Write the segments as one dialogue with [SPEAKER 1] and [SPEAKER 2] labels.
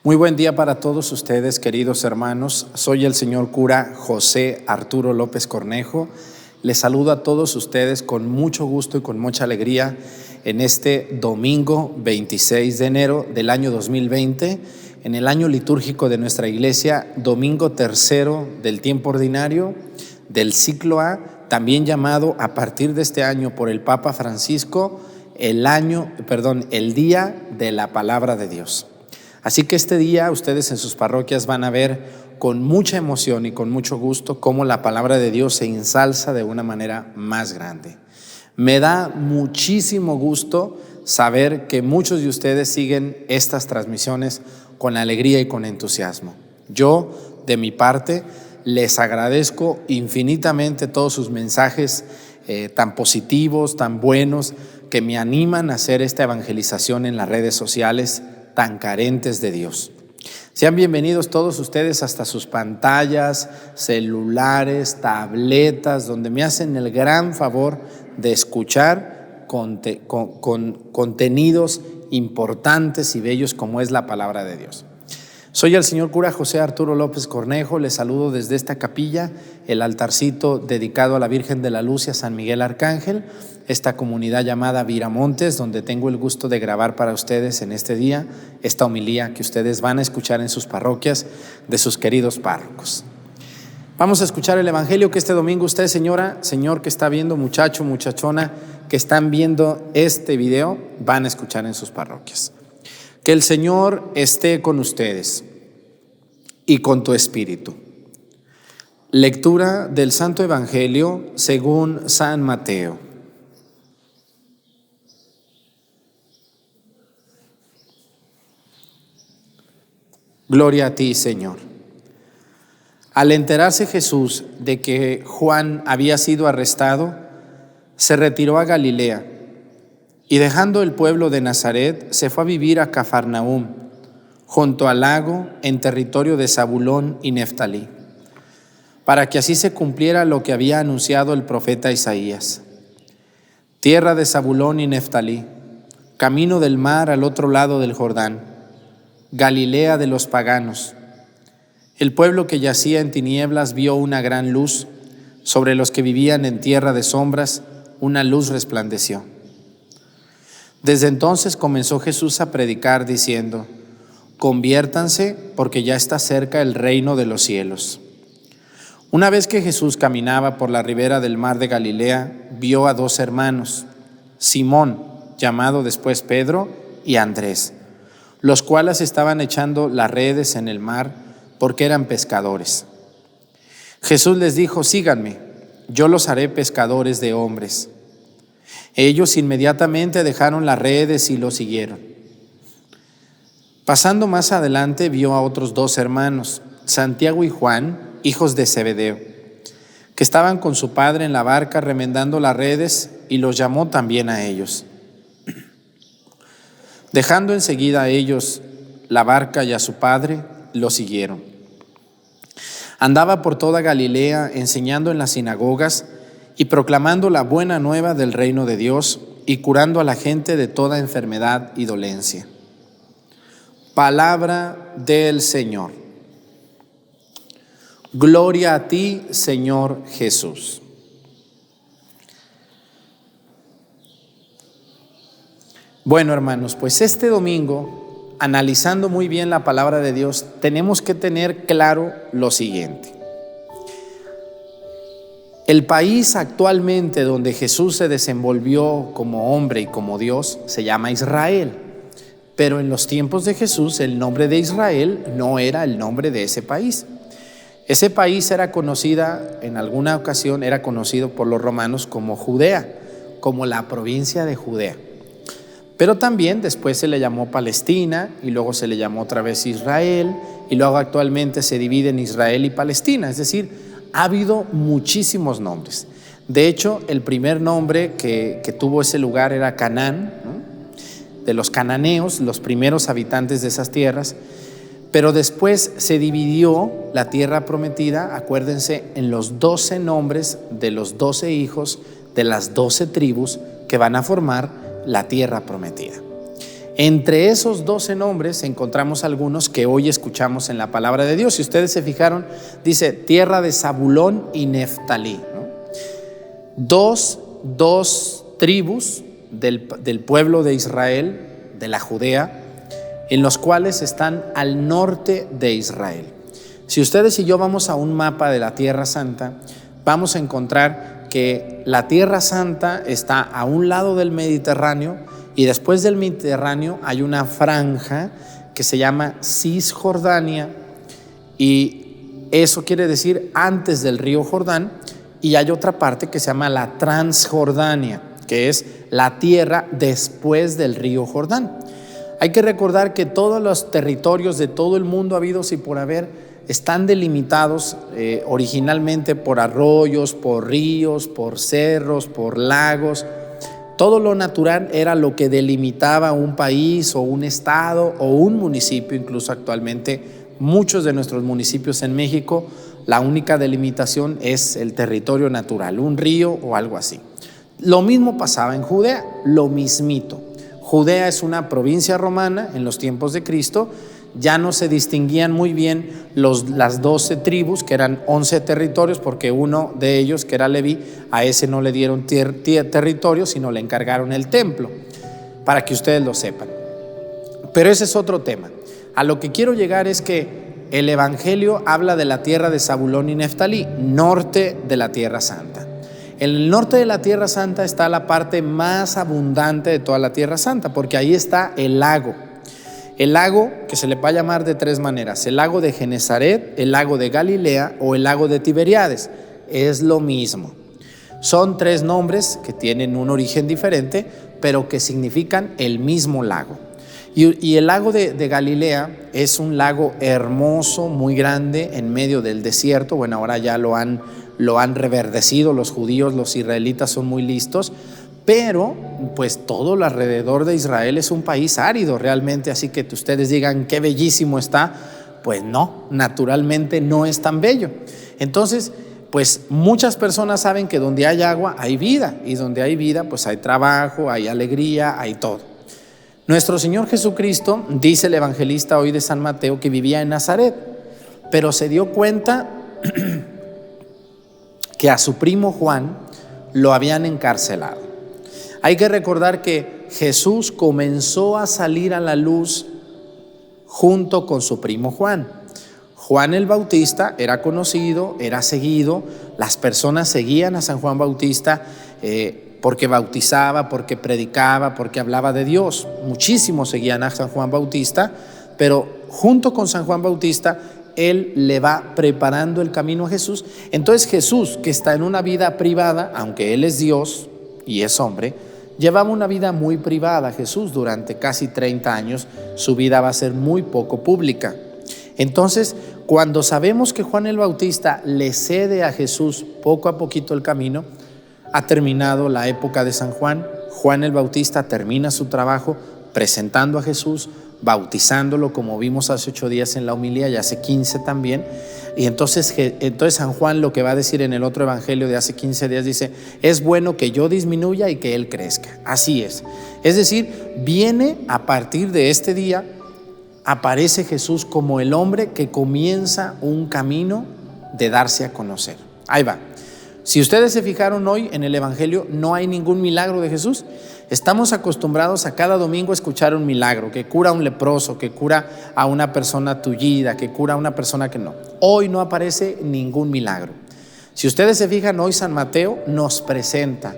[SPEAKER 1] Muy buen día para todos ustedes, queridos hermanos. Soy el señor cura José Arturo López Cornejo. Les saludo a todos ustedes con mucho gusto y con mucha alegría en este domingo 26 de enero del año 2020, en el año litúrgico de nuestra iglesia, domingo tercero del tiempo ordinario del ciclo A, también llamado a partir de este año por el Papa Francisco el Día de la Palabra de Dios. Así que este día ustedes en sus parroquias van a ver con mucha emoción y con mucho gusto cómo la palabra de Dios se ensalza de una manera más grande. Me da muchísimo gusto saber que muchos de ustedes siguen estas transmisiones con alegría y con entusiasmo. Yo, de mi parte, les agradezco infinitamente todos sus mensajes tan positivos, tan buenos, que me animan a hacer esta evangelización en las redes sociales tan carentes de Dios. Sean bienvenidos todos ustedes hasta sus pantallas, celulares, tabletas, donde me hacen el gran favor de escuchar contenidos importantes y bellos como es la palabra de Dios. Soy el señor cura José Arturo López Cornejo, les saludo desde esta capilla, el altarcito dedicado a la Virgen de la Luz y a San Miguel Arcángel, esta comunidad llamada Viramontes, donde tengo el gusto de grabar para ustedes en este día esta homilía que ustedes van a escuchar en sus parroquias de sus queridos párrocos. Vamos a escuchar el evangelio que este domingo usted, señora, señor que está viendo, muchacho, muchachona, que están viendo este video, van a escuchar en sus parroquias. Que el Señor esté con ustedes y con tu espíritu. Lectura del Santo Evangelio según San Mateo. Gloria a ti, Señor. Al enterarse Jesús de que Juan había sido arrestado, se retiró a Galilea y dejando el pueblo de Nazaret, se fue a vivir a Cafarnaúm, junto al lago, en territorio de Zabulón y Neftalí, para que así se cumpliera lo que había anunciado el profeta Isaías. Tierra de Zabulón y Neftalí, camino del mar al otro lado del Jordán, Galilea de los paganos. El pueblo que yacía en tinieblas vio una gran luz, sobre los que vivían en tierra de sombras, una luz resplandeció. Desde entonces comenzó Jesús a predicar diciendo: conviértanse porque ya está cerca el reino de los cielos. Una vez que Jesús caminaba por la ribera del mar de Galilea, vio a dos hermanos, Simón, llamado después Pedro, y Andrés, los cuales estaban echando las redes en el mar porque eran pescadores. Jesús les dijo: síganme, yo los haré pescadores de hombres. Ellos inmediatamente dejaron las redes y lo siguieron. Pasando más adelante vio a otros dos hermanos, Santiago y Juan, hijos de Zebedeo, que estaban con su padre en la barca remendando las redes, y los llamó también a ellos. Dejando enseguida a ellos la barca y a su padre, lo siguieron. Andaba por toda Galilea enseñando en las sinagogas y proclamando la buena nueva del reino de Dios y curando a la gente de toda enfermedad y dolencia. Palabra del Señor. Gloria a ti, Señor Jesús. Bueno, hermanos, pues este domingo, analizando muy bien la palabra de Dios, tenemos que tener claro lo siguiente. El país actualmente donde Jesús se desenvolvió como hombre y como Dios se llama Israel, pero en los tiempos de Jesús el nombre de Israel no era el nombre de ese país. Ese país en alguna ocasión era conocido por los romanos como Judea, como la provincia de Judea. Pero también después se le llamó Palestina y luego se le llamó otra vez Israel y luego actualmente se divide en Israel y Palestina, es decir, ha habido muchísimos nombres. De hecho, el primer nombre que tuvo ese lugar era Canaán, ¿no? De los cananeos, los primeros habitantes de esas tierras, pero después se dividió la tierra prometida, acuérdense, en los 12 nombres de los 12 hijos de las 12 tribus que van a formar la tierra prometida. Entre esos 12 nombres encontramos algunos que hoy escuchamos en la palabra de Dios. Si ustedes se fijaron, dice tierra de Zabulón y Neftalí, ¿no? Dos tribus del pueblo de Israel, de la Judea, en los cuales están al norte de Israel. Si ustedes y yo vamos a un mapa de la Tierra Santa, vamos a encontrar que la Tierra Santa está a un lado del Mediterráneo, y después del Mediterráneo hay una franja que se llama Cisjordania, y eso quiere decir antes del río Jordán, y hay otra parte que se llama la Transjordania, que es la tierra después del río Jordán. Hay que recordar que todos los territorios de todo el mundo habidos y por haber están delimitados originalmente por arroyos, por ríos, por cerros, por lagos. Todo lo natural era lo que delimitaba un país o un estado o un municipio. Incluso actualmente muchos de nuestros municipios en México, la única delimitación es el territorio natural, un río o algo así. Lo mismo pasaba en Judea, lo mismito. Judea es una provincia romana en los tiempos de Cristo. Ya no se distinguían muy bien las 12 tribus, que eran 11 territorios, porque uno de ellos, que era Leví, a ese no le dieron territorio, sino le encargaron el templo, para que ustedes lo sepan. Pero ese es otro tema. A lo que quiero llegar es que el Evangelio habla de la tierra de Zabulón y Neftalí, norte de la Tierra Santa. En el norte de la Tierra Santa está la parte más abundante de toda la Tierra Santa, porque ahí está el lago. El lago, que se le va a llamar de tres maneras: el lago de Genesaret, el lago de Galilea o el lago de Tiberíades. Es lo mismo. Son tres nombres que tienen un origen diferente, pero que significan el mismo lago. Y el lago de Galilea es un lago hermoso, muy grande, en medio del desierto. Bueno, ahora ya lo han reverdecido los judíos, los israelitas son muy listos. Pero pues todo lo alrededor de Israel es un país árido realmente, así que ustedes digan qué bellísimo está, pues no, naturalmente no es tan bello. Entonces, pues muchas personas saben que donde hay agua hay vida, y donde hay vida pues hay trabajo, hay alegría, hay todo. Nuestro Señor Jesucristo, dice el evangelista hoy de San Mateo, que vivía en Nazaret, pero se dio cuenta que a su primo Juan lo habían encarcelado. Hay que recordar que Jesús comenzó a salir a la luz junto con su primo Juan. Juan el Bautista era conocido, era seguido, las personas seguían a San Juan Bautista porque bautizaba, porque predicaba, porque hablaba de Dios. Muchísimos seguían a San Juan Bautista, pero junto con San Juan Bautista, él le va preparando el camino a Jesús. Entonces Jesús, que está en una vida privada, aunque él es Dios y es hombre, llevaba una vida muy privada. Jesús durante casi 30 años, su vida va a ser muy poco pública. Entonces, cuando sabemos que Juan el Bautista le cede a Jesús poco a poquito el camino, ha terminado la época de San Juan. Juan el Bautista termina su trabajo presentando a Jesús, bautizándolo, como vimos hace 8 días en la homilía y hace 15 también. Y entonces San Juan lo que va a decir en el otro evangelio de hace 15 días dice: es bueno que yo disminuya y que él crezca. Así es. Es decir, viene a partir de este día, aparece Jesús como el hombre que comienza un camino de darse a conocer. Ahí va. Si ustedes se fijaron hoy en el evangelio, no hay ningún milagro de Jesús. Estamos acostumbrados a cada domingo escuchar un milagro, que cura a un leproso, que cura a una persona tullida, que cura a una persona que no. Hoy no aparece ningún milagro. Si ustedes se fijan, hoy San Mateo nos presenta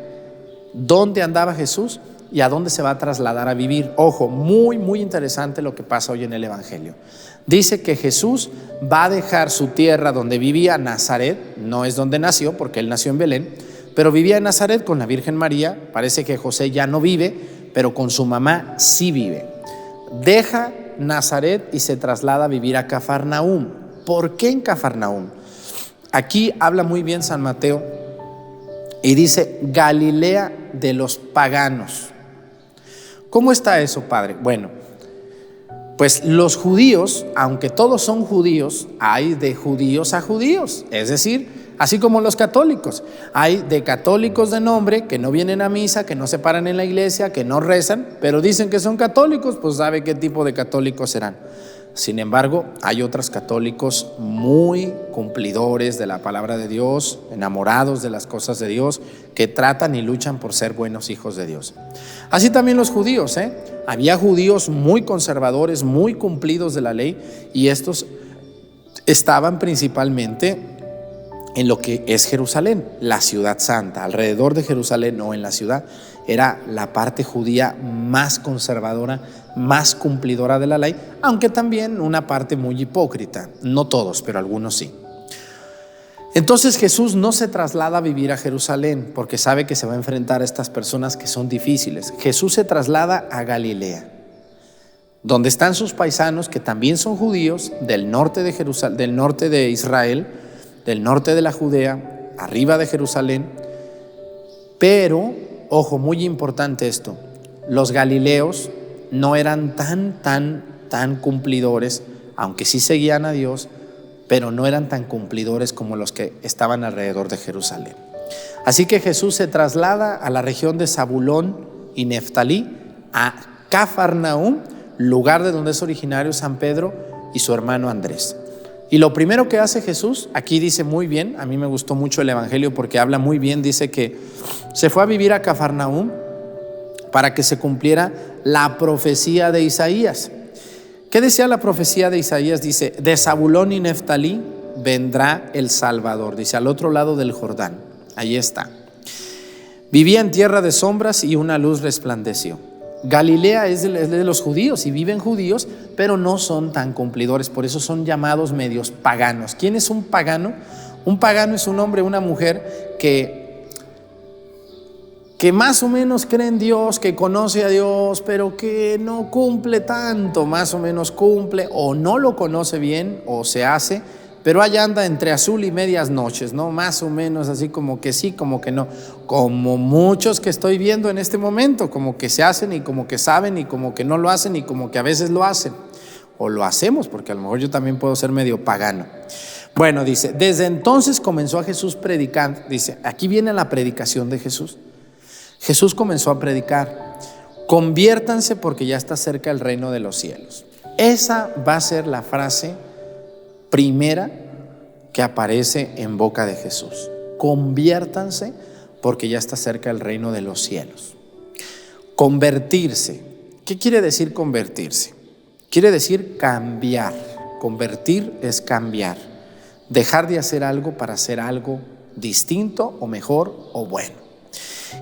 [SPEAKER 1] dónde andaba Jesús y a dónde se va a trasladar a vivir. Ojo, muy, muy interesante lo que pasa hoy en el evangelio. Dice que Jesús va a dejar su tierra donde vivía, Nazaret, no es donde nació, porque él nació en Belén, pero vivía en Nazaret con la Virgen María. Parece que José ya no vive, pero con su mamá sí vive. Deja Nazaret y se traslada a vivir a Cafarnaúm. ¿Por qué en Cafarnaúm? Aquí habla muy bien San Mateo y dice Galilea de los paganos. ¿Cómo está eso, padre? Bueno, pues los judíos, aunque todos son judíos, hay de judíos a judíos. Es decir, Así como los católicos. Hay de católicos de nombre que no vienen a misa, que no se paran en la iglesia, que no rezan, pero dicen que son católicos, pues sabe qué tipo de católicos serán. Sin embargo, hay otros católicos muy cumplidores de la palabra de Dios, enamorados de las cosas de Dios, que tratan y luchan por ser buenos hijos de Dios. Así también los judíos, Había judíos muy conservadores, muy cumplidos de la ley, y estos estaban principalmente en lo que es Jerusalén, la ciudad santa. Alrededor de Jerusalén, o en la ciudad, era la parte judía más conservadora, más cumplidora de la ley, aunque también una parte muy hipócrita. No todos, pero algunos sí. Entonces Jesús no se traslada a vivir a Jerusalén porque sabe que se va a enfrentar a estas personas que son difíciles. Jesús se traslada a Galilea, donde están sus paisanos que también son judíos, del norte de Jerusalén, del norte de Israel, del norte de la Judea, arriba de Jerusalén. Pero, ojo, muy importante esto, los galileos no eran tan cumplidores, aunque sí seguían a Dios, pero no eran tan cumplidores como los que estaban alrededor de Jerusalén. Así que Jesús se traslada a la región de Zabulón y Neftalí, a Cafarnaúm, lugar de donde es originario San Pedro y su hermano Andrés. Y lo primero que hace Jesús, aquí dice muy bien, a mí me gustó mucho el evangelio porque habla muy bien, dice que se fue a vivir a Cafarnaúm para que se cumpliera la profecía de Isaías. ¿Qué decía la profecía de Isaías? Dice, de Zabulón y Neftalí vendrá el Salvador, dice, al otro lado del Jordán, ahí está. Vivía en tierra de sombras y una luz resplandeció. Galilea es de los judíos y viven judíos, pero no son tan cumplidores, por eso son llamados medios paganos. ¿Quién es un pagano? Un pagano es un hombre, una mujer que más o menos cree en Dios, que conoce a Dios, pero que no cumple tanto, más o menos cumple, o no lo conoce bien, o se hace, pero allá anda entre azul y medias noches, ¿no? Más o menos así como que sí, como que no, como muchos que estoy viendo en este momento, como que se hacen y como que saben y como que no lo hacen y como que a veces lo hacen, o lo hacemos, porque a lo mejor yo también puedo ser medio pagano. Bueno, dice, desde entonces comenzó a Jesús predicando, dice, aquí viene la predicación de Jesús. Jesús comenzó a predicar, conviértanse porque ya está cerca el reino de los cielos. Esa va a ser la frase primera que aparece en boca de Jesús. Conviértanse porque ya está cerca el reino de los cielos. Convertirse. ¿Qué quiere decir convertirse? Quiere decir cambiar. Convertir es cambiar. Dejar de hacer algo para hacer algo distinto o mejor o bueno.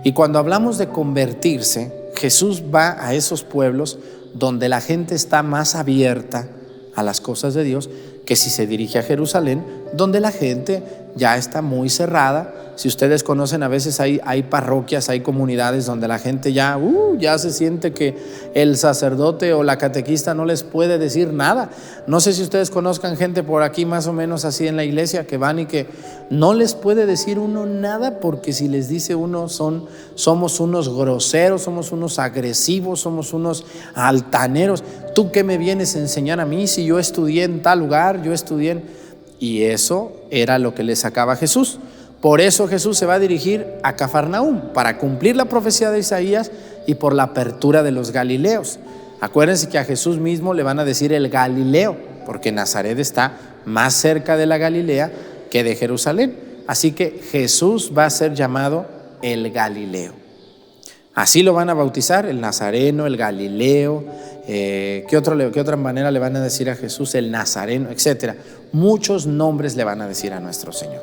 [SPEAKER 1] Y cuando hablamos de convertirse, Jesús va a esos pueblos donde la gente está más abierta a las cosas de Dios que si se dirige a Jerusalén, donde la gente ya está muy cerrada. Si ustedes conocen, a veces hay parroquias, hay comunidades donde la gente ya se siente que el sacerdote o la catequista no les puede decir nada. No sé si ustedes conozcan gente por aquí más o menos así en la iglesia que van y que no les puede decir uno nada, porque si les dice uno somos unos groseros, somos unos agresivos, somos unos altaneros. ¿Tú qué me vienes a enseñar a mí si yo estudié en tal lugar, Y eso era lo que le sacaba a Jesús. Por eso Jesús se va a dirigir a Cafarnaúm, para cumplir la profecía de Isaías y por la apertura de los galileos. Acuérdense que a Jesús mismo le van a decir el Galileo, porque Nazaret está más cerca de la Galilea que de Jerusalén. Así que Jesús va a ser llamado el Galileo. Así lo van a bautizar, el Nazareno, el Galileo. ¿Qué otra manera le van a decir a Jesús? El Nazareno, etcétera. Muchos nombres le van a decir a nuestro Señor.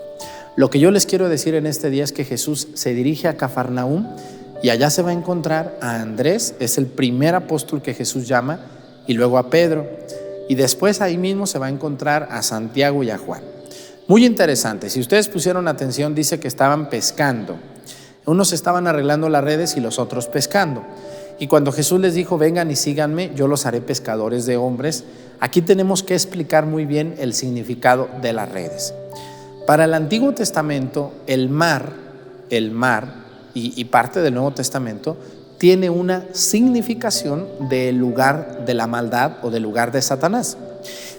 [SPEAKER 1] Lo que yo les quiero decir en este día es que Jesús se dirige a Cafarnaúm y allá se va a encontrar a Andrés, es el primer apóstol que Jesús llama, y luego a Pedro, y después ahí mismo se va a encontrar a Santiago y a Juan. Muy interesante, si ustedes pusieron atención, dice que estaban pescando. Unos estaban arreglando las redes y los otros pescando. Y cuando Jesús les dijo, vengan y síganme, yo los haré pescadores de hombres, aquí tenemos que explicar muy bien el significado de las redes. Para el Antiguo Testamento, el mar y parte del Nuevo Testamento tiene una significación del lugar de la maldad o del lugar de Satanás.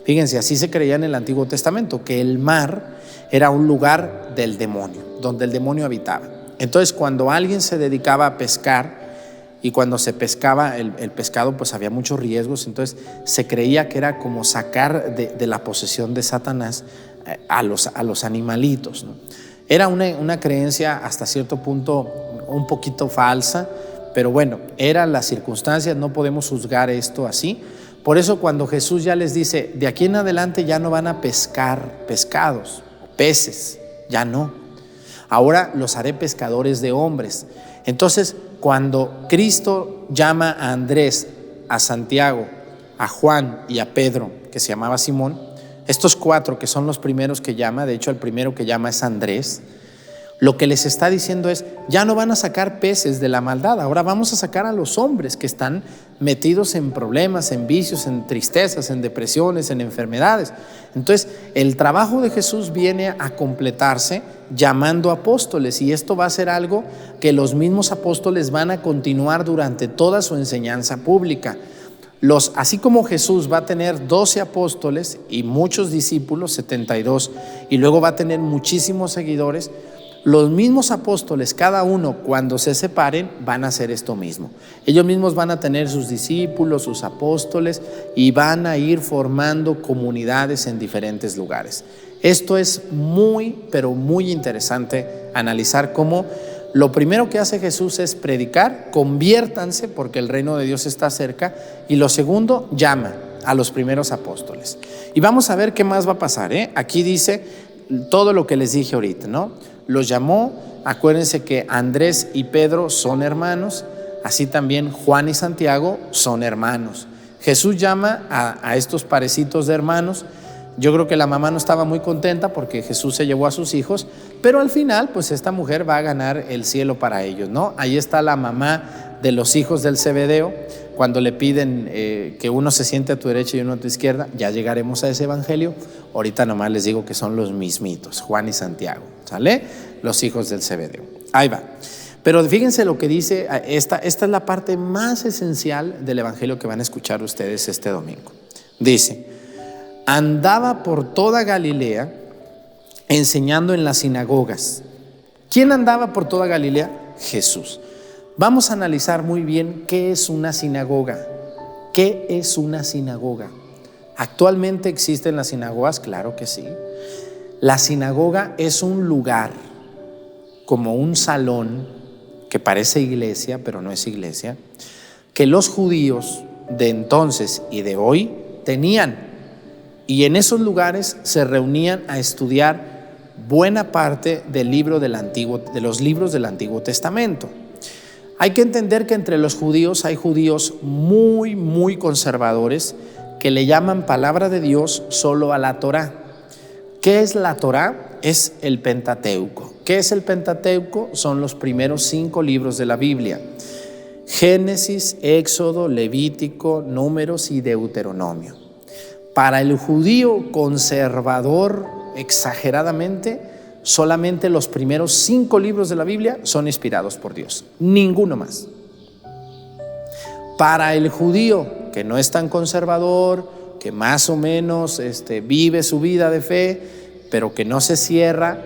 [SPEAKER 1] Fíjense, así se creía en el Antiguo Testamento, que el mar era un lugar del demonio, donde el demonio habitaba. Entonces, cuando alguien se dedicaba a pescar, y cuando se pescaba el pescado, pues había muchos riesgos, entonces se creía que era como sacar de la posesión de Satanás a los animalitos, ¿no? Era una creencia hasta cierto punto un poquito falsa, pero bueno, eran las circunstancias, no podemos juzgar esto así. Por eso cuando Jesús ya les dice, de aquí en adelante ya no van a pescar pescados, peces, ya no. Ahora los haré pescadores de hombres. Entonces, cuando Cristo llama a Andrés, a Santiago, a Juan y a Pedro, que se llamaba Simón, estos 4 que son los primeros que llama, de hecho el primero que llama es Andrés, lo que les está diciendo es, ya no van a sacar peces de la maldad, ahora vamos a sacar a los hombres que están metidos en problemas, en vicios, en tristezas, en depresiones, en enfermedades. Entonces, el trabajo de Jesús viene a completarse llamando apóstoles, y esto va a ser algo que los mismos apóstoles van a continuar durante toda su enseñanza pública. Así como Jesús va a tener 12 apóstoles y muchos discípulos, 72, y luego va a tener muchísimos seguidores, los mismos apóstoles, cada uno cuando se separen, van a hacer esto mismo. Ellos mismos van a tener sus discípulos, sus apóstoles, y van a ir formando comunidades en diferentes lugares. Esto es muy, pero muy interesante analizar cómo lo primero que hace Jesús es predicar, conviértanse porque el reino de Dios está cerca, y lo segundo, llama a los primeros apóstoles. Y vamos a ver qué más va a pasar, ¿eh? Aquí dice todo lo que les dije ahorita, ¿no? Los llamó, acuérdense que Andrés y Pedro son hermanos, así también Juan y Santiago son hermanos. Jesús llama a estos parecitos de hermanos. Yo creo que la mamá no estaba muy contenta porque Jesús se llevó a sus hijos, pero al final pues esta mujer va a ganar el cielo para ellos, ¿no? Ahí está la mamá de los hijos del Zebedeo, cuando le piden que uno se siente a tu derecha y uno a tu izquierda. Ya llegaremos a ese evangelio. Ahorita nomás les digo que son los mismitos, Juan y Santiago, ¿sale? Los hijos del Zebedeo. Ahí va. Pero fíjense lo que dice, esta es la parte más esencial del evangelio que van a escuchar ustedes este domingo. Dice, andaba por toda Galilea enseñando en las sinagogas. ¿Quién andaba por toda Galilea? Jesús. Vamos a analizar muy bien qué es una sinagoga. ¿Qué es una sinagoga? ¿Actualmente existen las sinagogas? Claro que sí. La sinagoga es un lugar, como un salón que parece iglesia, pero no es iglesia, que los judíos de entonces y de hoy tenían. Y en esos lugares se reunían a estudiar buena parte de los libros del Antiguo Testamento. Hay que entender que entre los judíos hay judíos muy, muy conservadores que le llaman palabra de Dios solo a la Torá. ¿Qué es la Torá? Es el Pentateuco. ¿Qué es el Pentateuco? Son los primeros 5 libros de la Biblia: Génesis, Éxodo, Levítico, Números y Deuteronomio. Para el judío conservador, exageradamente, solamente los primeros 5 libros de la Biblia son inspirados por Dios, ninguno más. Para el judío que no es tan conservador, que más o menos vive su vida de fe, pero que no se cierra,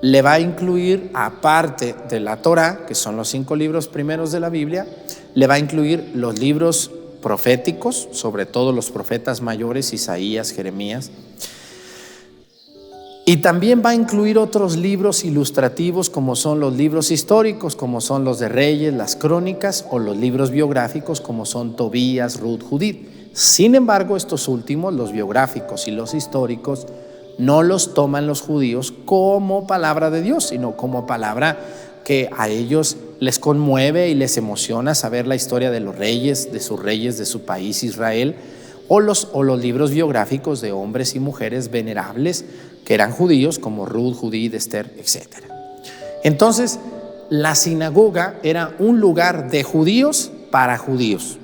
[SPEAKER 1] le va a incluir, aparte de la Torá, que son los 5 libros primeros de la Biblia, le va a incluir los libros proféticos, sobre todo los profetas mayores, Isaías, Jeremías. Y también va a incluir otros libros ilustrativos, como son los libros históricos, como son los de Reyes, las Crónicas, o los libros biográficos, como son Tobías, Ruth, Judith. Sin embargo, estos últimos, los biográficos y los históricos, no los toman los judíos como palabra de Dios, sino como palabra que a ellos les conmueve y les emociona saber la historia de los reyes, de su país Israel, o los libros biográficos de hombres y mujeres venerables que eran judíos, como Ruth, Judith, Esther, etc. Entonces, la sinagoga era un lugar de judíos para judíos.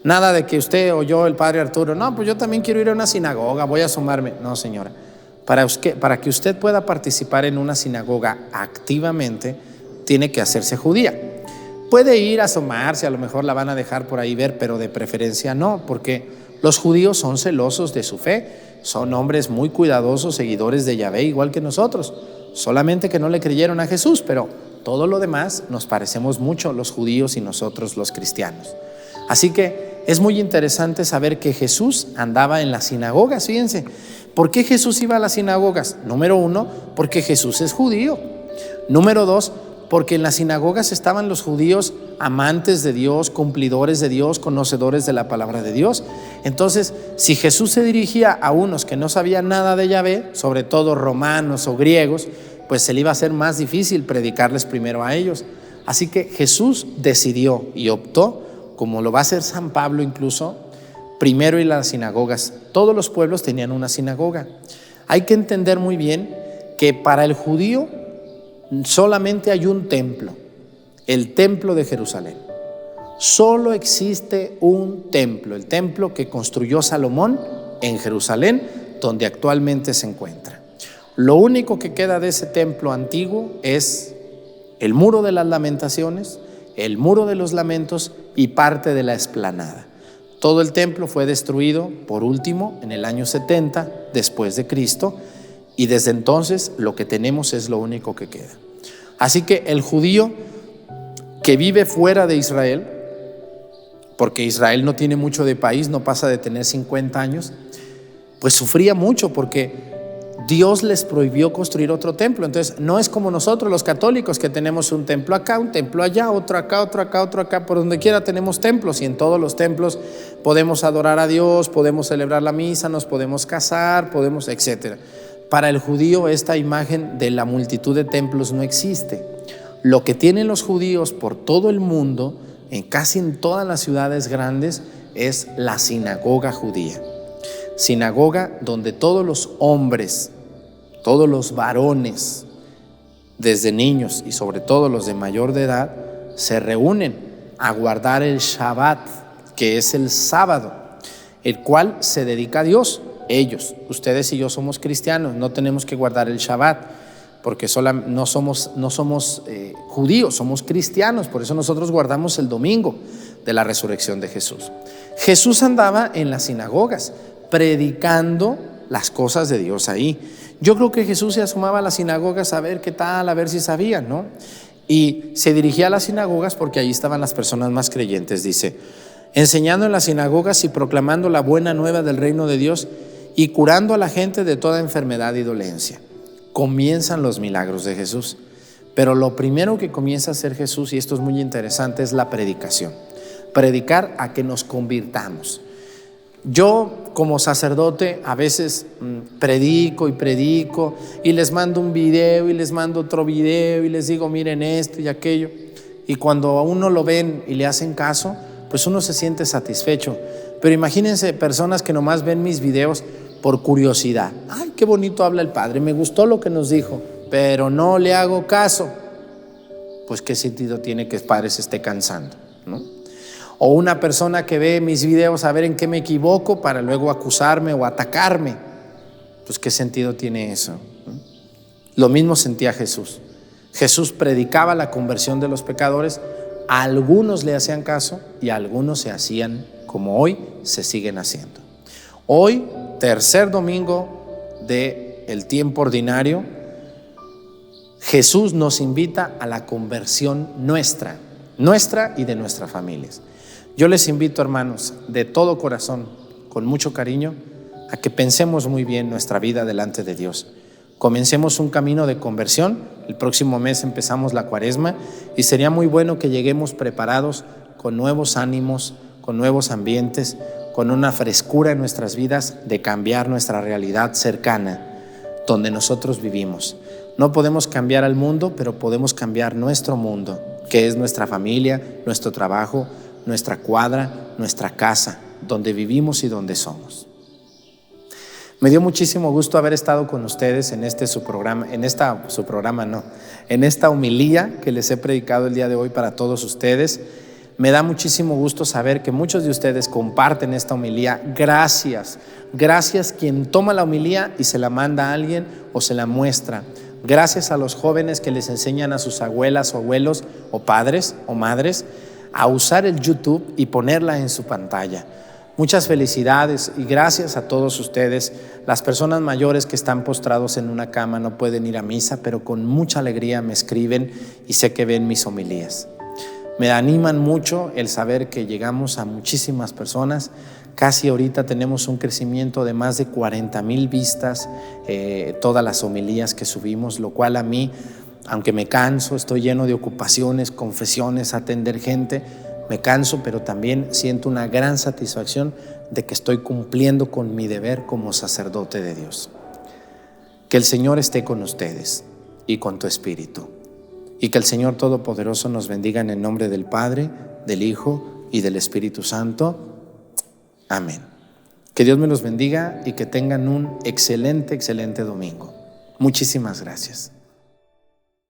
[SPEAKER 1] Nada de que usted o yo, el padre Arturo, no, pues yo también quiero ir a una sinagoga, voy a asomarme. No, señora. Para que usted pueda participar en una sinagoga activamente, tiene que hacerse judía. Puede ir a asomarse, a lo mejor la van a dejar por ahí ver, pero de preferencia no, porque Los judíos son celosos de su fe, son hombres muy cuidadosos, seguidores de Yahvé, igual que nosotros, solamente que no le creyeron a Jesús, pero todo lo demás nos parecemos mucho los judíos y nosotros los cristianos. Así que es muy interesante saber que Jesús andaba en las sinagogas. Fíjense, ¿por qué Jesús iba a las sinagogas? Número 1, porque Jesús es judío. Número 2, porque en las sinagogas estaban los judíos amantes de Dios, cumplidores de Dios, conocedores de la palabra de Dios. Entonces, si Jesús se dirigía a unos que no sabían nada de Yahvé, sobre todo romanos o griegos, pues se le iba a hacer más difícil predicarles primero a ellos. Así que Jesús decidió y optó, como lo va a hacer San Pablo incluso, primero ir a las sinagogas. Todos los pueblos tenían una sinagoga. Hay que entender muy bien que para el judío solamente hay un templo, el templo de Jerusalén. Solo existe un templo, el templo que construyó Salomón en Jerusalén, donde actualmente se encuentra. Lo único que queda de ese templo antiguo es el muro de las lamentaciones, el muro de los lamentos y parte de la explanada. Todo el templo fue destruido por último en el año 70 después de Cristo, y desde entonces lo que tenemos es lo único que queda. Así que el judío que vive fuera de Israel, porque Israel no tiene mucho de país, no pasa de tener 50 años, pues sufría mucho porque Dios les prohibió construir otro templo. Entonces no es como nosotros los católicos, que tenemos un templo acá, un templo allá, otro acá, otro acá, otro acá. Por donde quiera tenemos templos, y en todos los templos podemos adorar a Dios, podemos celebrar la misa, nos podemos casar, podemos, etcétera. Para el judío esta imagen de la multitud de templos no existe. Lo que tienen los judíos por todo el mundo, casi en todas las ciudades grandes, es la sinagoga judía. Sinagoga donde todos los hombres, todos los varones, desde niños y sobre todo los de mayor de edad, se reúnen a guardar el Shabbat, que es el sábado, el cual se dedica a Dios. Ellos, ustedes y yo somos cristianos, no tenemos que guardar el Shabbat, porque no somos judíos, somos cristianos. Por eso nosotros guardamos el domingo de la resurrección de Jesús. Jesús andaba en las sinagogas predicando las cosas de Dios ahí. Yo creo que Jesús se asomaba a las sinagogas a ver qué tal, a ver si sabían, ¿no? Y se dirigía a las sinagogas porque allí estaban las personas más creyentes. Dice, enseñando en las sinagogas y proclamando la buena nueva del reino de Dios y curando a la gente de toda enfermedad y dolencia. Comienzan los milagros de Jesús. Pero lo primero que comienza a hacer Jesús, y esto es muy interesante, es la predicación. Predicar a que nos convirtamos. Yo como sacerdote a veces predico y les mando un video y les mando otro video y les digo miren esto y aquello, y cuando a uno lo ven y le hacen caso, pues uno se siente satisfecho. Pero imagínense personas que nomás ven mis videos por curiosidad. Ay, qué bonito habla el padre, me gustó lo que nos dijo, pero no le hago caso. Pues qué sentido tiene que el padre se esté cansando, ¿no? O una persona que ve mis videos a ver en qué me equivoco para luego acusarme o atacarme. Pues qué sentido tiene eso, ¿no? Lo mismo sentía Jesús. Jesús predicaba la conversión de los pecadores. A algunos le hacían caso y a algunos se hacían como hoy se siguen haciendo. Hoy, tercer domingo del tiempo ordinario, Jesús nos invita a la conversión nuestra y de nuestras familias. Yo les invito, hermanos, de todo corazón, con mucho cariño, a que pensemos muy bien nuestra vida delante de Dios. Comencemos un camino de conversión. El próximo mes empezamos la Cuaresma y sería muy bueno que lleguemos preparados con nuevos ánimos, con nuevos ambientes, con una frescura en nuestras vidas de cambiar nuestra realidad cercana, donde nosotros vivimos. No podemos cambiar al mundo, pero podemos cambiar nuestro mundo, que es nuestra familia, nuestro trabajo, nuestra cuadra, nuestra casa, donde vivimos y donde somos. Me dio muchísimo gusto haber estado con ustedes en esta homilía que les he predicado el día de hoy para todos ustedes. Me da muchísimo gusto saber que muchos de ustedes comparten esta homilía. Gracias quien toma la homilía y se la manda a alguien o se la muestra. Gracias a los jóvenes que les enseñan a sus abuelas o abuelos o padres o madres a usar el YouTube y ponerla en su pantalla. Muchas felicidades y gracias a todos ustedes. Las personas mayores que están postrados en una cama no pueden ir a misa, pero con mucha alegría me escriben y sé que ven mis homilías. Me animan mucho el saber que llegamos a muchísimas personas. Casi ahorita tenemos un crecimiento de más de 40,000 vistas, todas las homilías que subimos, lo cual a mí, aunque me canso, estoy lleno de ocupaciones, confesiones, atender gente, me canso, pero también siento una gran satisfacción de que estoy cumpliendo con mi deber como sacerdote de Dios. Que el Señor esté con ustedes y con tu espíritu. Y que el Señor Todopoderoso nos bendiga en el nombre del Padre, del Hijo y del Espíritu Santo. Amén. Que Dios me los bendiga y que tengan un excelente domingo. Muchísimas gracias.